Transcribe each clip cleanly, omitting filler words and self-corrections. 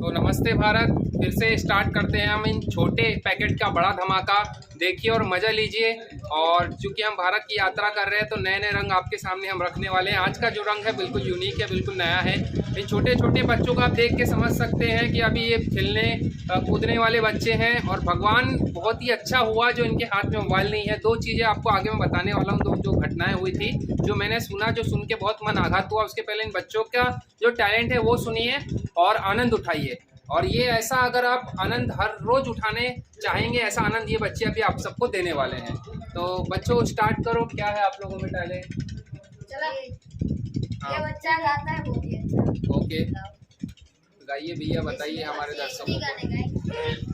तो नमस्ते भारत, फिर से स्टार्ट करते हैं हम इन छोटे पैकेट का बड़ा धमाका। देखिए और मज़ा लीजिए। और चूंकि हम भारत की यात्रा कर रहे हैं तो नए नए रंग आपके सामने हम रखने वाले हैं। आज का जो रंग है बिल्कुल यूनिक है, बिल्कुल नया है। इन छोटे छोटे बच्चों को आप देख के समझ सकते हैं कि अभी ये खेलने कूदने वाले बच्चे हैं। और भगवान बहुत ही अच्छा हुआ जो इनके हाथ में मोबाइल नहीं है। दो चीज़ें आपको आगे मैं बताने वाला हूँ, दो जो घटनाएं हुई थी, जो मैंने सुना, जो सुन के बहुत मन आघात हुआ। उसके पहले इन बच्चों का जो टैलेंट है वो सुनिए और आनंद उठाइए। और ये ऐसा अगर आप आनंद हर रोज उठाने चाहेंगे, ऐसा आनंद ये बच्चे अभी आप सबको देने वाले हैं। तो बच्चों स्टार्ट करो, क्या है आप लोगों में टैलेंट? ये बच्चा गाता है बहुत ही अच्छा। ओके, गाइए भैया, बताइए हमारे दर्शकों को।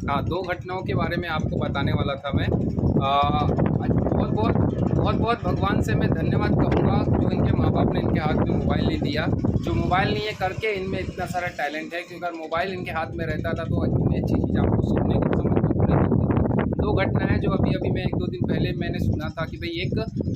हाँ, दो घटनाओं के बारे में आपको बताने वाला था मैं। बहुत बहुत भगवान से मैं धन्यवाद कहूँगा जो इनके माँ बाप ने इनके हाथ में मोबाइल नहीं दिया। जो मोबाइल नहीं है करके इनमें इतना सारा टैलेंट है, क्योंकि अगर मोबाइल इनके हाथ में रहता था तो इतनी अच्छी चीज़ आपको सुनने को समझने को नहीं मिलती। दो घटना है जो अभी अभी मैं 1-2 दिन पहले मैंने सुना था कि भाई एक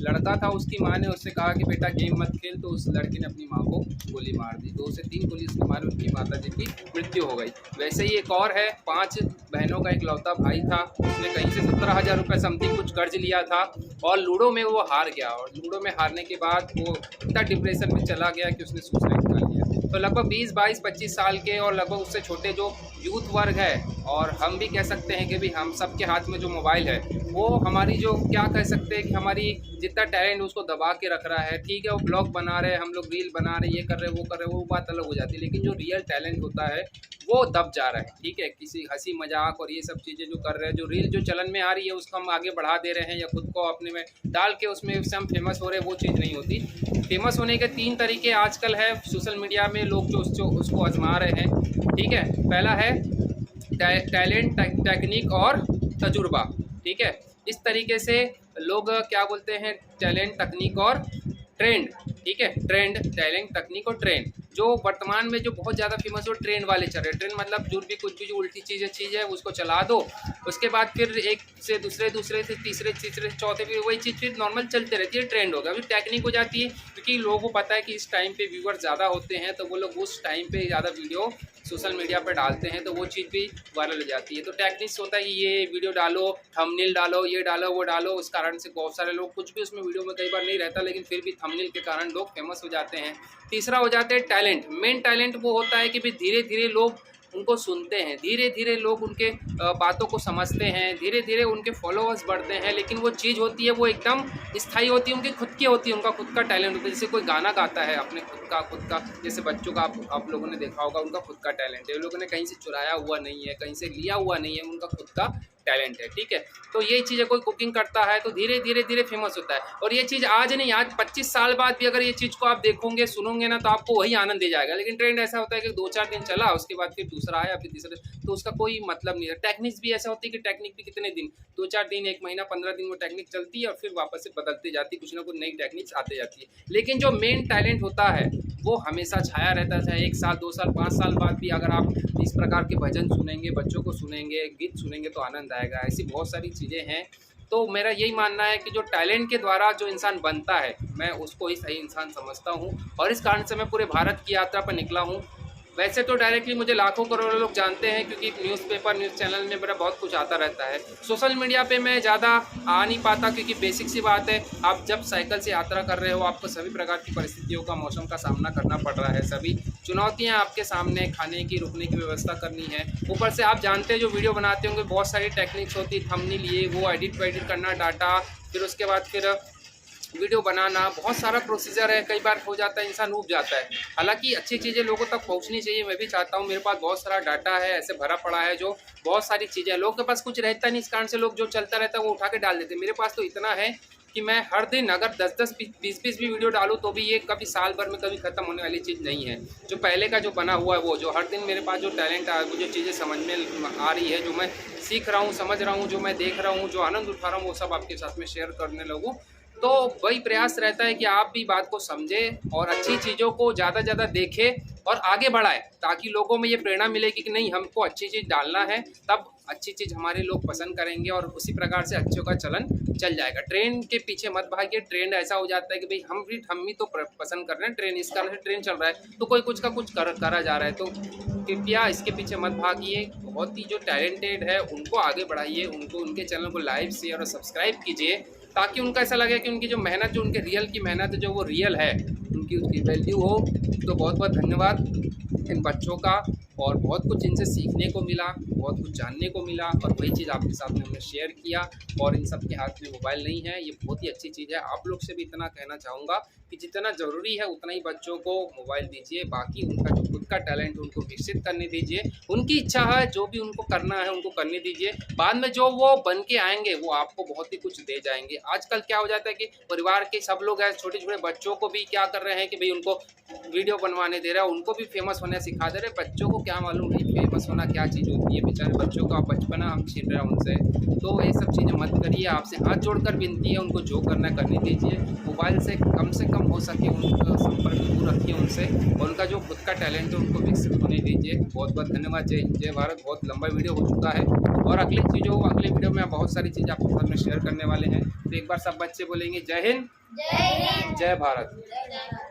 लड़का था, उसकी माँ ने उससे कहा कि बेटा गेम मत खेल, तो उस लड़के ने अपनी माँ को गोली मार दी। 2 से 3 गोली उसने मारी, उनकी माता जी की मृत्यु हो गई। वैसे ही एक और है, 5 बहनों का इकलौता भाई था, उसने कहीं से 17,000 रुपये समथिंग कुछ कर्ज लिया था और लूडो में वो हार गया। और लूडो में हारने के बाद वो इतना डिप्रेशन में चला गया कि उसने सुसाइड कर लिया। तो लगभग 20, 22, 25 साल के और लगभग उससे छोटे जो यूथ वर्ग है, और हम भी कह सकते हैं कि भी हम सबके हाथ में जो मोबाइल है वो हमारी जो क्या कह सकते हैं कि हमारी जितना टैलेंट उसको दबा के रख रहा है। ठीक है, वो ब्लॉग बना रहे हैं, हम लोग रील बना रहे हैं, ये कर रहे हैं, वो कर रहे हैं, वो बात अलग हो जाती है। लेकिन जो रियल टैलेंट होता है वो दब जा रहा है। ठीक है, किसी हंसी मजाक और ये सब चीज़ें जो कर रहे हैं, जो रील जो चलन में आ रही है उसको हम आगे बढ़ा दे रहे हैं या खुद को अपने में डाल के उसमें से हम फेमस हो रहे हैं, वो चीज़ नहीं होती। फेमस होने के 3 तरीके आजकल है सोशल मीडिया में, लोग जो उसको आजमा रहे हैं। ठीक है, पहला है टैलेंट, टेक्निक और तजुर्बा। ठीक है, इस तरीके से लोग क्या बोलते हैं, टैलेंट, तकनीक और ट्रेंड। ठीक है, ट्रेंड, टैलेंट, तकनीक और ट्रेंड। जो वर्तमान में जो बहुत ज़्यादा फेमस हो, ट्रेंड वाले चल रहे हैं। ट्रेंड मतलब जो भी कुछ भी जो उल्टी चीज़ है उसको चला दो, उसके बाद फिर एक से दूसरे से तीसरे चौथे फिर वही चीज़ फिर नॉर्मल चलते रहती है, ट्रेंड होगा। अभी टेक्निक हो जाती है, क्योंकि लोगों को पता है कि इस टाइम पे व्यूअर ज़्यादा होते हैं तो वो लोग उस टाइम पे ज़्यादा वीडियो सोशल मीडिया पर डालते हैं, तो वो चीज़ भी वायरल हो जाती है। तो टेक्निक्स होता है कि ये वीडियो डालो, थंबनेल डालो, ये डालो, वो डालो, उस कारण से बहुत सारे लोग, कुछ भी उसमें वीडियो में कई बार नहीं रहता, लेकिन फिर भी थंबनेल के कारण लोग फेमस हो जाते हैं। तीसरा हो जाता है टैलेंट। मेन टैलेंट वो होता है कि भी धीरे धीरे लोग उनको सुनते हैं, धीरे धीरे लोग उनके बातों को समझते हैं, धीरे धीरे उनके फॉलोअर्स बढ़ते हैं। लेकिन वो चीज़ होती है वो एकदम स्थायी होती है, उनकी खुद की होती है, उनका खुद का टैलेंट होता है। जैसे कोई गाना गाता है अपने खुद का जैसे बच्चों का आप लोगों ने देखा होगा, उनका खुद का टैलेंट है, उन लोगों ने कहीं से चुराया हुआ नहीं है, कहीं से लिया हुआ नहीं है, उनका खुद का टैलेंट है। ठीक है, तो यही चीज़ है, कोई कुकिंग करता है तो धीरे धीरे धीरे फेमस होता है। और ये चीज़ आज नहीं, आज 25 साल बाद भी अगर ये चीज़ को आप देखोगे सुनोगे ना तो आपको वही आनंद दे जाएगा। लेकिन ट्रेंड ऐसा होता है कि 2-4 दिन चला, उसके बाद फिर दूसरा आया, फिर तीसरा, तो उसका कोई मतलब नहीं है। टेक्निक्स भी ऐसा होती है कि टेक्निक भी कितने दिन, 2-4 दिन, 1 महीना, 15 दिन वो टेक्निक चलती है और फिर वापस से बदलती जाती है, कुछ ना कुछ नई टेक्निक्स आते जाती है। लेकिन जो मेन टैलेंट होता है वो हमेशा छाया रहता है, चाहे 1 साल, 2 साल, 5 साल बाद भी अगर आप इस प्रकार के भजन सुनेंगे, बच्चों को सुनेंगे, गीत सुनेंगे तो आनंद आएगा। ऐसी बहुत सारी चीज़ें हैं। तो मेरा यही मानना है कि जो टैलेंट के द्वारा जो इंसान बनता है, मैं उसको ही सही इंसान समझता हूँ और इस कारण से मैं पूरे भारत की यात्रा पर निकला हूँ। वैसे तो डायरेक्टली मुझे लाखों करोड़ों लोग जानते हैं क्योंकि न्यूज़पेपर, न्यूज़ चैनल में मेरा बहुत कुछ आता रहता है। सोशल मीडिया पे मैं ज़्यादा आ नहीं पाता क्योंकि बेसिक सी बात है, आप जब साइकिल से यात्रा कर रहे हो आपको सभी प्रकार की परिस्थितियों का, मौसम का सामना करना पड़ रहा है, सभी चुनौतियाँ आपके सामने, खाने की, रुकने की व्यवस्था करनी है। ऊपर से आप जानते हैं जो वीडियो बनाते होंगे बहुत सारी टेक्निक्स होती, थंबनेल लिए वो एडिट करना, डाटा, फिर उसके बाद फिर वीडियो बनाना, बहुत सारा प्रोसीजर है। कई बार हो जाता है, इंसान ऊब जाता है। हालांकि अच्छी चीज़ें लोगों तक पहुंचनी चाहिए, मैं भी चाहता हूं। मेरे पास बहुत सारा डाटा है ऐसे भरा पड़ा है, जो बहुत सारी चीज़ें हैं। लोगों के पास कुछ रहता नहीं, इस कारण से लोग जो चलता रहता है वो उठा के डाल देते हैं। मेरे पास तो इतना है कि मैं हर दिन अगर 10-10, 20-20 भी वीडियो डालूँ तो भी ये कभी साल भर में कभी ख़त्म होने वाली चीज़ नहीं है। जो पहले का जो बना हुआ है, वो जो हर दिन मेरे पास जो टैलेंट है, वो जो चीज़ें समझ में आ रही है, जो मैं सीख रहा हूँ, समझ रहा हूँ, जो मैं देख रहा हूँ, जो आनंद उठा रहा हूँ, वो सब आपके साथ में शेयर करने लगूँ। तो वही प्रयास रहता है कि आप भी बात को समझें और अच्छी चीज़ों को ज़्यादा से ज़्यादा देखें और आगे बढ़ाएं, ताकि लोगों में ये प्रेरणा मिलेगी कि नहीं, हमको अच्छी चीज़ डालना है, तब अच्छी चीज़ हमारे लोग पसंद करेंगे और उसी प्रकार से अच्छों का चलन चल जाएगा। ट्रेंड के पीछे मत भागिए। ट्रेंड ऐसा हो जाता है कि भाई हम भी तो पसंद कर रहे हैं ट्रेंड, इस कारण से ट्रेंड चल रहा है तो कोई कुछ का कुछ करा जा रहा है। तो कृपया इसके पीछे मत भागिए। बहुत ही जो टैलेंटेड है उनको आगे बढ़ाइए, उनको, उनके चैनल को लाइक, शेयर और सब्सक्राइब कीजिए, ताकि उनका ऐसा लगे कि उनकी जो मेहनत, जो उनके रियल की मेहनत है, जो वो रियल है, उनकी उसकी वैल्यू हो। तो बहुत बहुत धन्यवाद इन बच्चों का, और बहुत कुछ इनसे सीखने को मिला, बहुत कुछ जानने को मिला, और वही चीज़ आपके साथ में हमने शेयर किया। और इन सब के हाथ में मोबाइल नहीं है, ये बहुत ही अच्छी चीज़ है। आप लोग से भी इतना कहना चाहूँगा कि जितना ज़रूरी है उतना ही बच्चों को मोबाइल दीजिए, बाकी उनका जो खुद का टैलेंट उनको विकसित करने दीजिए। उनकी इच्छा है, जो भी उनको करना है उनको करने दीजिए। बाद में जो वो बन के आएंगे वो आपको बहुत ही कुछ दे जाएंगे। आजकल क्या हो जाता है कि परिवार के सब लोग हैं, छोटे छोटे बच्चों को भी क्या कर रहे हैं कि भाई उनको वीडियो बनवाने दे रहा है, उनको भी फेमस होने सिखा दे रहे। बच्चों को क्या मालूम भाई फेमस होना क्या चीज़ होती है। बेचारे बच्चों का बचपना हम छीन रहे हैं उनसे। तो ये सब चीज़ें मत करिए। आपसे हाथ जोड़कर विनती है, उनको जो करना करने दीजिए। मोबाइल से कम हो सके उनका संपर्क दूर रखिए उनसे, और उनका जो खुद का टैलेंट है उनको विकसित होने दीजिए। बहुत बहुत धन्यवाद। जय हिंद, जय भारत। बहुत लंबा वीडियो हो चुका है और अगले वीडियो में बहुत सारी चीज़ें आपके साथ में शेयर करने वाले हैं। तो एक बार सब बच्चे बोलेंगे जय हिंद, जय भारत।